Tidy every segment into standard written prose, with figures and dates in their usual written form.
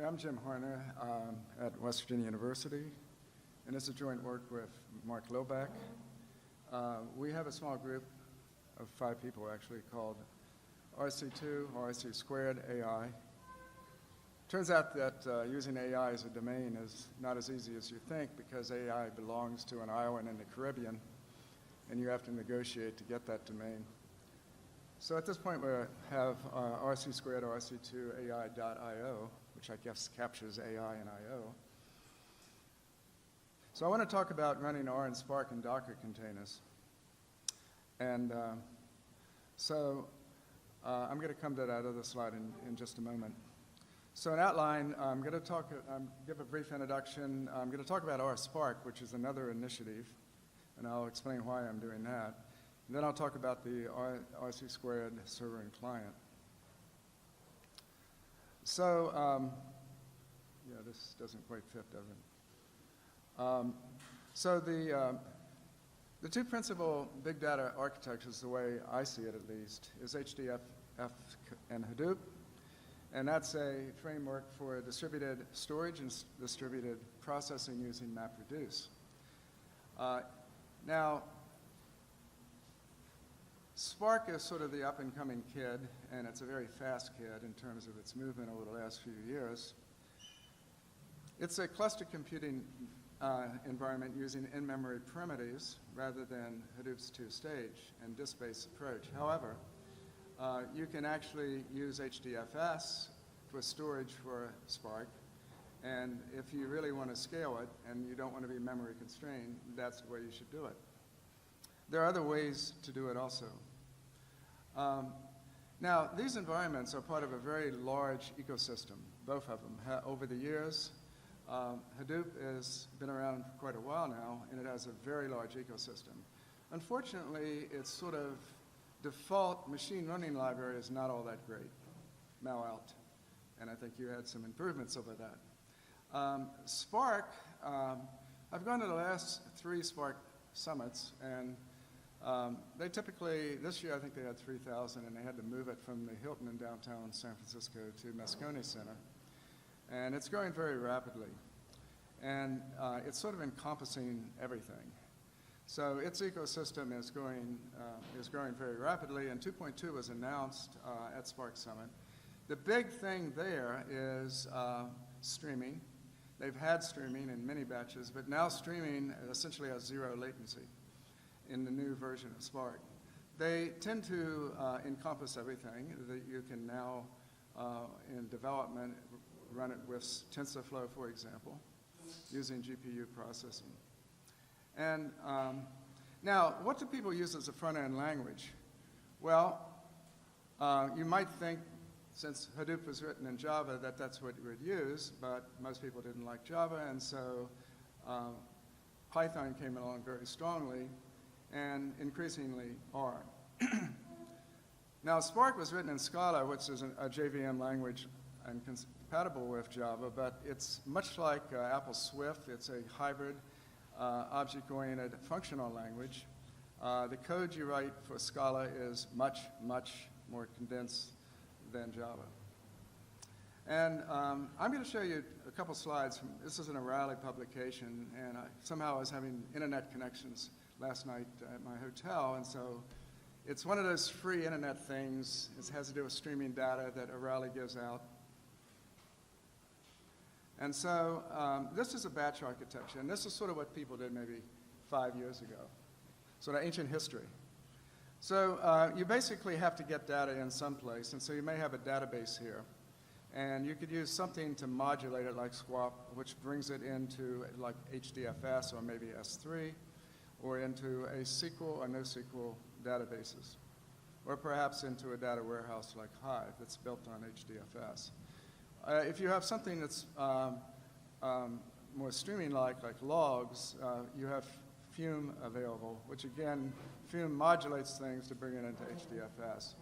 I'm Jim Horner at West Virginia University, and it's a joint work with Mark Loback. We have a small group of 5 people actually called Rc2, or Rc2 AI. Turns out that using AI as a domain is not as easy as you think, because AI belongs to an island in the Caribbean, and you have to negotiate to get that domain. So at this point we have Rc2 or Rc2 AI.io, which I guess captures AI and I/O. So I want to talk about running R and Spark in Docker containers. And I'm going to come to that other slide in just a moment. So in outline, I'm going to give a brief introduction. I'm going to talk about RSpark, which is another initiative, and I'll explain why I'm doing that. And then I'll talk about the Rc2 server and client. So, yeah, this doesn't quite fit, does it? So the 2 principal big data architectures, the way I see it at least, is HDFS and Hadoop. And that's a framework for distributed storage and distributed processing using MapReduce. Now, Spark is sort of the up-and-coming kid, and it's a very fast kid in terms of its movement over the last few years. It's a cluster computing environment using in-memory primitives rather than Hadoop's 2-stage and disk-based approach. However, you can actually use HDFS for storage for Spark, and if you really want to scale it and you don't want to be memory constrained, that's the way you should do it. There are other ways to do it also. Now, these environments are part of a very large ecosystem, both of them. Over the years, Hadoop has been around for quite a while now, and it has a very large ecosystem. Unfortunately, its sort of default machine learning library is not all that great, MalAlt, and I think you had some improvements over that. Spark, I've gone to the last 3 Spark summits, and they typically, this year I think they had 3,000, and they had to move it from the Hilton in downtown San Francisco to Moscone Center. And it's growing very rapidly. And it's sort of encompassing everything. So its ecosystem is growing very rapidly, and 2.2 was announced at Spark Summit. The big thing there is streaming. They've had streaming in many batches, but now streaming essentially has 0 latency in the new version of Spark. They tend to encompass everything that you can now, in development, run it with TensorFlow, for example, using GPU processing. And now, what do people use as a front-end language? Well, you might think, since Hadoop was written in Java, that that's what you would use, but most people didn't like Java, and so Python came along very strongly, and increasingly R. Now, Spark was written in Scala, which is a JVM language and compatible with Java, but it's much like Apple Swift. It's a hybrid, object-oriented functional language. The code you write for Scala is much, much more condensed than Java. And I'm going to show you a couple slides. This is an O'Reilly publication, and somehow I was having internet connections last night at my hotel, and so it's one of those free internet things. It has to do with streaming data that O'Reilly gives out. And so this is a batch architecture, and this is sort of what people did maybe 5 years ago, sort of ancient history. So you basically have to get data in someplace, and so you may have a database here. And you could use something to modulate it like SWAP, which brings it into like HDFS or maybe S3, or into a SQL or NoSQL databases, or perhaps into a data warehouse like Hive that's built on HDFS. If you have something that's more streaming-like, like logs, you have Fume available, which again, Fume modulates things to bring it into HDFS.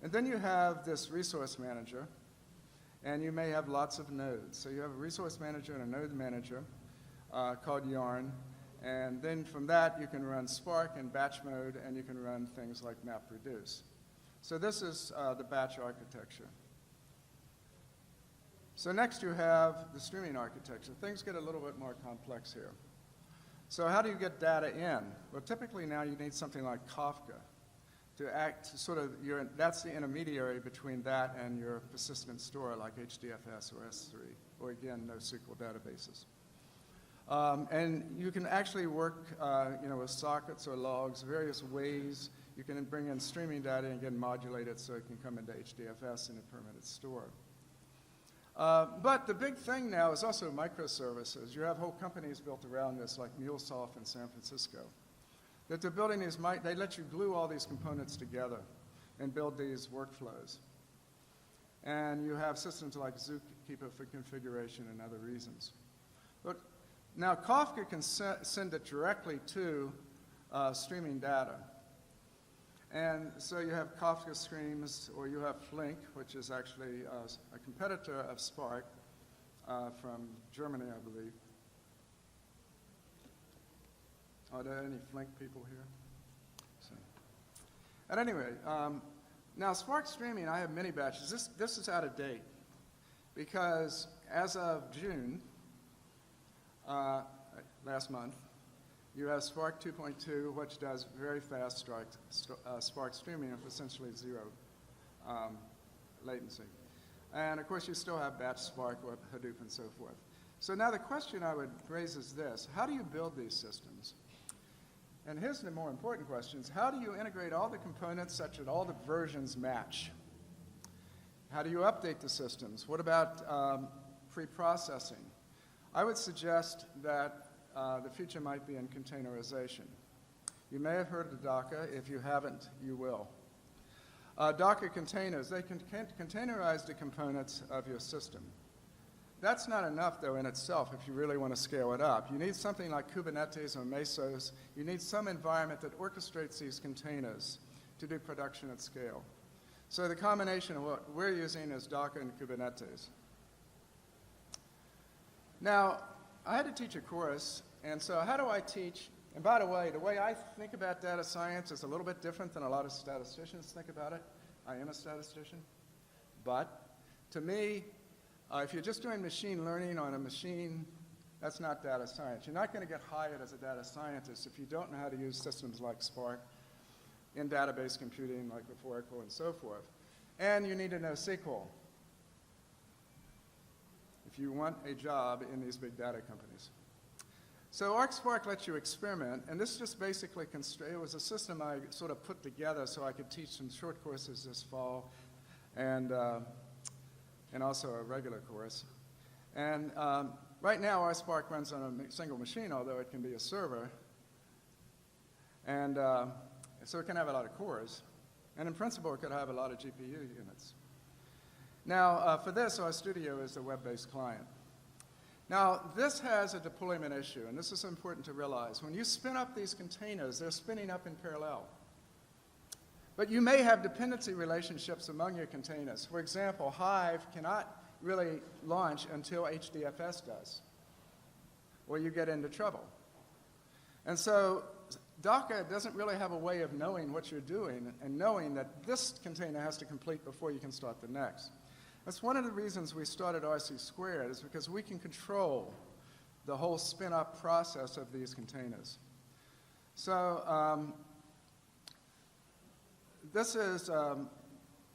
And then you have this resource manager, and you may have lots of nodes. So you have a resource manager and a node manager called Yarn, and then from that you can run Spark in batch mode, and you can run things like MapReduce. So this is the batch architecture. So next you have the streaming architecture. Things get a little bit more complex here. So how do you get data in? Well, typically now you need something like Kafka to act sort of, that's the intermediary between that and your persistent store like HDFS or S3, or again, NoSQL databases. And you can actually work with sockets or logs, various ways. You can bring in streaming data and again modulate it so it can come into HDFS in a permanent store. But the big thing now is also microservices. You have whole companies built around this, like MuleSoft in San Francisco, that they're building these, they let you glue all these components together and build these workflows. And you have systems like Zookeeper for configuration and other reasons. But now Kafka can send it directly to streaming data. And so you have Kafka Streams, or you have Flink, which is actually a competitor of Spark from Germany, I believe. Are there any Flink people here? So, at any rate, now Spark Streaming, I have many batches. This is out of date because as of June, last month, you have Spark 2.2, which does very fast Spark streaming with essentially zero latency. And of course, you still have batch Spark or Hadoop and so forth. So now the question I would raise is this: how do you build these systems? And here's the more important questions. How do you integrate all the components such that all the versions match? How do you update the systems? What about pre-processing? I would suggest that the future might be in containerization. You may have heard of Docker. If you haven't, you will. Docker containers, they can containerize the components of your system. That's not enough, though, in itself if you really want to scale it up. You need something like Kubernetes or Mesos. You need some environment that orchestrates these containers to do production at scale. So the combination of what we're using is Docker and Kubernetes. Now, I had to teach a course, and so how do I teach? And by the way I think about data science is a little bit different than a lot of statisticians think about it. I am a statistician. But to me, if you're just doing machine learning on a machine, that's not data science. You're not going to get hired as a data scientist if you don't know how to use systems like Spark in database computing, like with Oracle and so forth. And you need to know SQL if you want a job in these big data companies. So ArcSpark lets you experiment, and this just basically, it was a system I sort of put together so I could teach some short courses this fall, and also a regular course. And right now, ArcSpark runs on a single machine, although it can be a server. And so it can have a lot of cores. And in principle, it could have a lot of GPU units. Now, for this, RStudio is a web-based client. Now, this has a deployment issue, and this is important to realize. When you spin up these containers, they're spinning up in parallel. But you may have dependency relationships among your containers. For example, Hive cannot really launch until HDFS does, or you get into trouble. And so Docker doesn't really have a way of knowing what you're doing and knowing that this container has to complete before you can start the next. That's one of the reasons we started Rc2, is because we can control the whole spin-up process of these containers. So this is,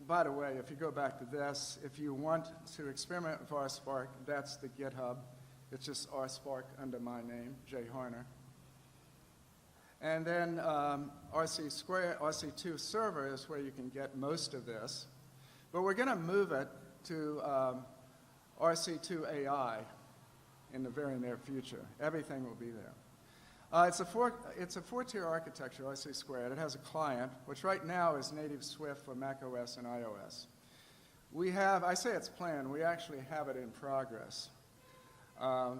by the way, if you go back to this, if you want to experiment with RSpark, that's the GitHub. It's just RSpark under my name, Jay Harner. And then Rc2 server is where you can get most of this. But we're going to move it to Rc2 AI in the very near future. Everything will be there. It's a four-tier architecture, Rc2. It has a client, which right now is native Swift for macOS and iOS. We have, I say it's planned, we actually have it in progress, a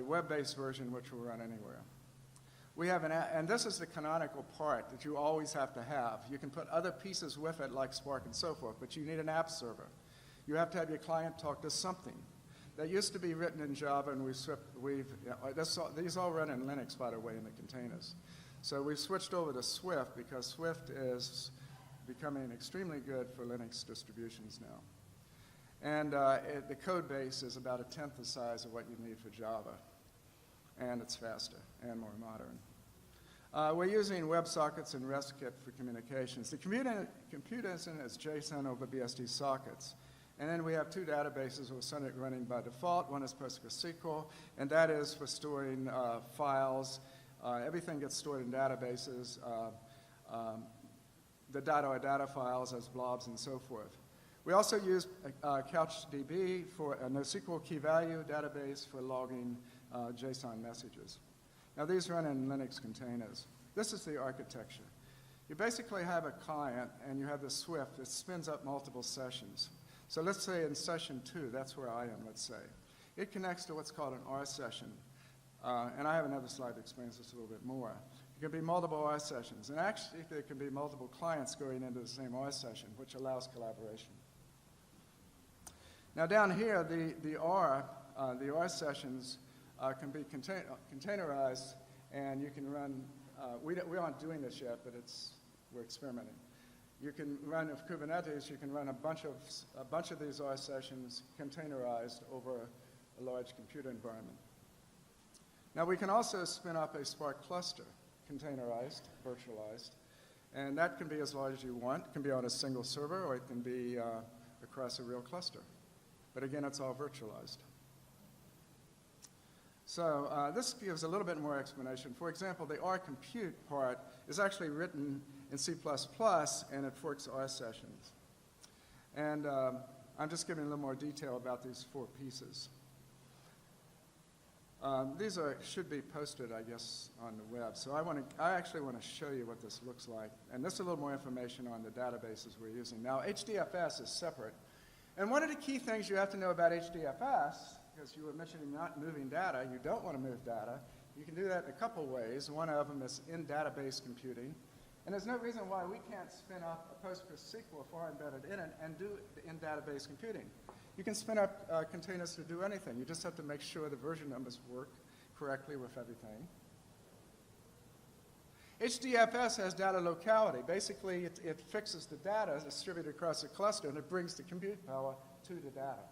web-based version which will run anywhere. We have and this is the canonical part that you always have to have. You can put other pieces with it like Spark and so forth, but you need an app server. You have to have your client talk to something. That used to be written in Java, and these all run in Linux, by the way, in the containers. So we've switched over to Swift because Swift is becoming extremely good for Linux distributions now. And the code base is about 1/10 the size of what you need for Java. And it's faster and more modern. We're using WebSockets and Rc2 for communications. The compute instance is JSON over BSD sockets. And then we have two databases we're running by default. One is PostgreSQL, and that is for storing files. Everything gets stored in databases, the data files as blobs and so forth. We also use CouchDB for a NoSQL key value database for logging JSON messages. Now these run in Linux containers. This is the architecture. You basically have a client and you have the Swift that spins up multiple sessions. So let's say in session 2, that's where I am, let's say. It connects to what's called an R session. And I have another slide that explains this a little bit more. It can be multiple R sessions. And actually, there can be multiple clients going into the same R session, which allows collaboration. Now down here, the R sessions can be containerized, and you can run, we aren't doing this yet, but we're experimenting. You can run, with Kubernetes, you can run a bunch of these R sessions containerized over a large computer environment. Now we can also spin up a Spark cluster, containerized, virtualized, and that can be as large as you want. It can be on a single server, or it can be across a real cluster. But again, it's all virtualized. So this gives a little bit more explanation. For example, the R compute part is actually written in C++, and it forks R sessions. And I'm just giving a little more detail about these 4 pieces. These should be posted, I guess, on the web. So I actually want to show you what this looks like. And this is a little more information on the databases we're using. Now, HDFS is separate. And one of the key things you have to know about HDFS, because you were mentioning not moving data, you don't want to move data. You can do that in a couple ways. One of them is in database computing. And there's no reason why we can't spin up a PostgreSQL far embedded in it and do in database computing. You can spin up containers to do anything. You just have to make sure the version numbers work correctly with everything. HDFS has data locality. Basically, it fixes the data distributed across the cluster, and it brings the compute power to the data.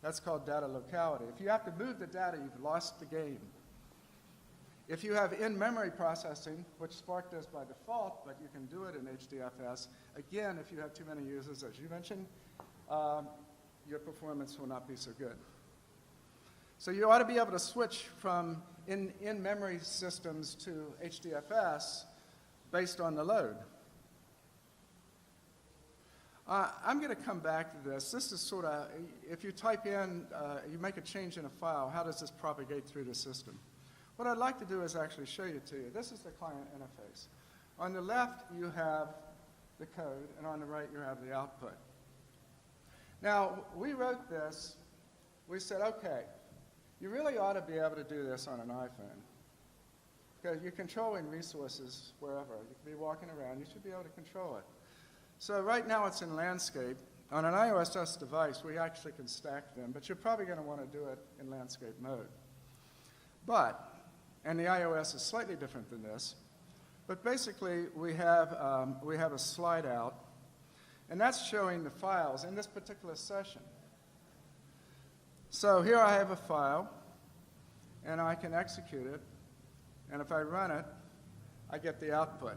That's called data locality. If you have to move the data, you've lost the game. If you have in-memory processing, which Spark does by default, but you can do it in HDFS, again, if you have too many users, as you mentioned, your performance will not be so good. So you ought to be able to switch from in-memory systems to HDFS based on the load. I'm going to come back to this. This is sort of, if you type in, you make a change in a file, how does this propagate through the system? What I'd like to do is actually show you to you. This is the client interface. On the left, you have the code, and on the right, you have the output. Now, we wrote this. We said, OK, you really ought to be able to do this on an iPhone. Because you're controlling resources wherever. You can be walking around. You should be able to control it. So right now, it's in landscape. On an iOS device, we actually can stack them. But you're probably going to want to do it in landscape mode. And the iOS is slightly different than this. But basically, we have a slide out. And that's showing the files in this particular session. So here I have a file, and I can execute it. And if I run it, I get the output.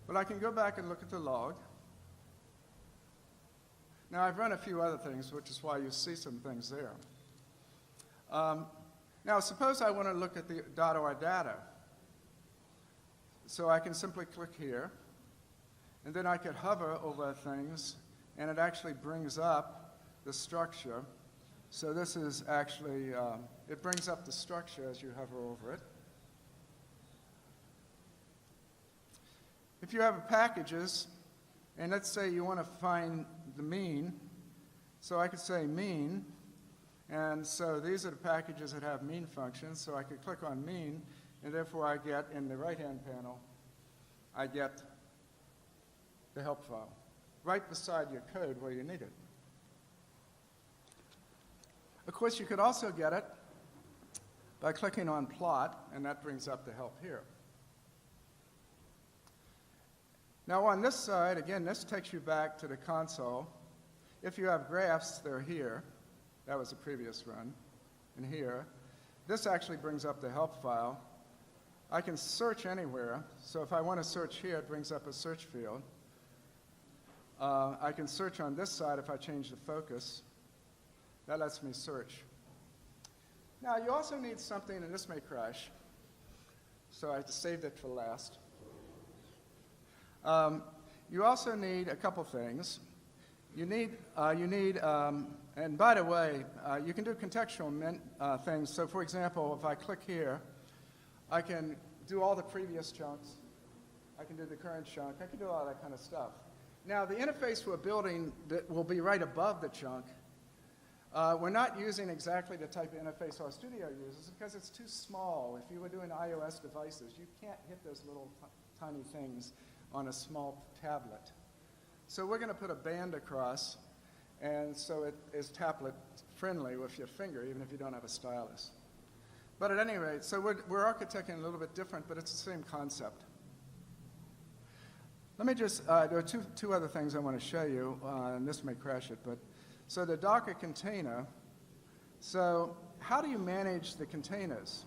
But I can go back and look at the log. Now, I've run a few other things, which is why you see some things there. Now, suppose I want to look at the .or data. So I can simply click here. And then I could hover over things, and it actually brings up the structure. So this is actually, it brings up the structure as you hover over it. If you have packages, and let's say you want to find the mean, so I could say mean, and so these are the packages that have mean functions, so I could click on mean, and therefore I get, in the right-hand panel, I get the help file, right beside your code where you need it. Of course, you could also get it by clicking on plot, and that brings up the help here. Now on this side, again, this takes you back to the console. If you have graphs, they're here. That was the previous run. And here. This actually brings up the help file. I can search anywhere. So if I want to search here, it brings up a search field. I can search on this side if I change the focus. That lets me search. Now, you also need something, and this may crash, so I saved it for last. You also need a couple things. You need, and by the way, you can do contextual things. So for example, if I click here, I can do all the previous chunks. I can do the current chunk. I can do all that kind of stuff. Now, the interface we're building that will be right above the chunk. We're not using exactly the type of interface RStudio uses because it's too small. If you were doing iOS devices, you can't hit those little tiny things on a small tablet. So we're going to put a band across, and so it is tablet friendly with your finger, even if you don't have a stylus. But at any rate, so we're architecting a little bit different, but it's the same concept. Let me just, there are two other things I want to show you, and this may crash it, but so the Docker container, so how do you manage the containers?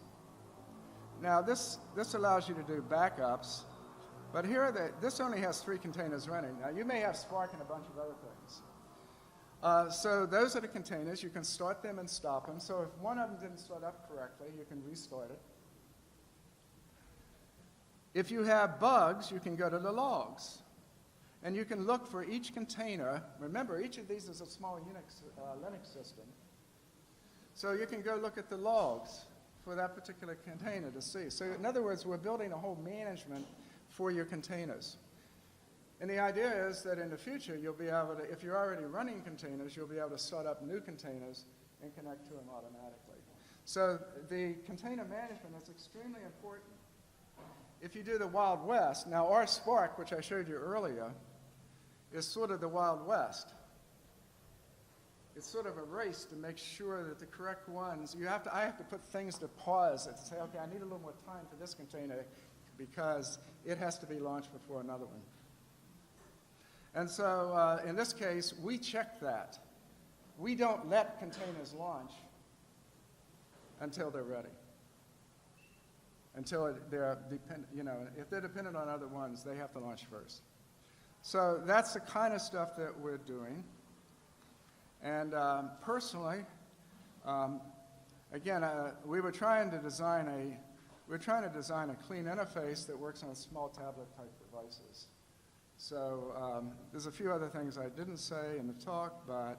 Now this allows you to do backups, but here this only has 3 containers running. Now you may have Spark and a bunch of other things. So those are the containers. You can start them and stop them. So if one of them didn't start up correctly, you can restart it. If you have bugs, you can go to the logs. And you can look for each container. Remember, each of these is a small Linux system. So you can go look at the logs for that particular container to see. So in other words, we're building a whole management for your containers. And the idea is that in the future, you'll be able to, if you're already running containers, you'll be able to start up new containers and connect to them automatically. So the container management is extremely important. If you do the Wild West, now RSpark, which I showed you earlier, is sort of the Wild West. It's sort of a race to make sure that the correct ones, I have to put things to pause and say, okay, I need a little more time for this container because it has to be launched before another one. And so in this case, we check that. We don't let containers launch until they're ready. Until they're dependent, if they're dependent on other ones, they have to launch first. So that's the kind of stuff that we're doing. And personally, again, we were trying to design a clean interface that works on small tablet-type devices. So there's a few other things I didn't say in the talk, but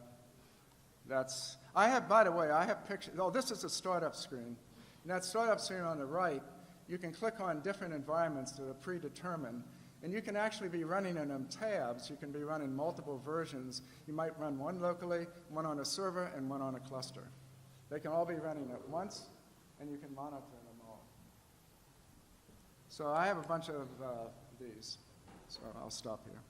that's. By the way, I have pictures. Oh, this is a startup screen. And that startup screen on the right, you can click on different environments that are predetermined. And you can actually be running in them tabs. You can be running multiple versions. You might run one locally, one on a server, and one on a cluster. They can all be running at once, and you can monitor them all. So I have a bunch of these, so I'll stop here.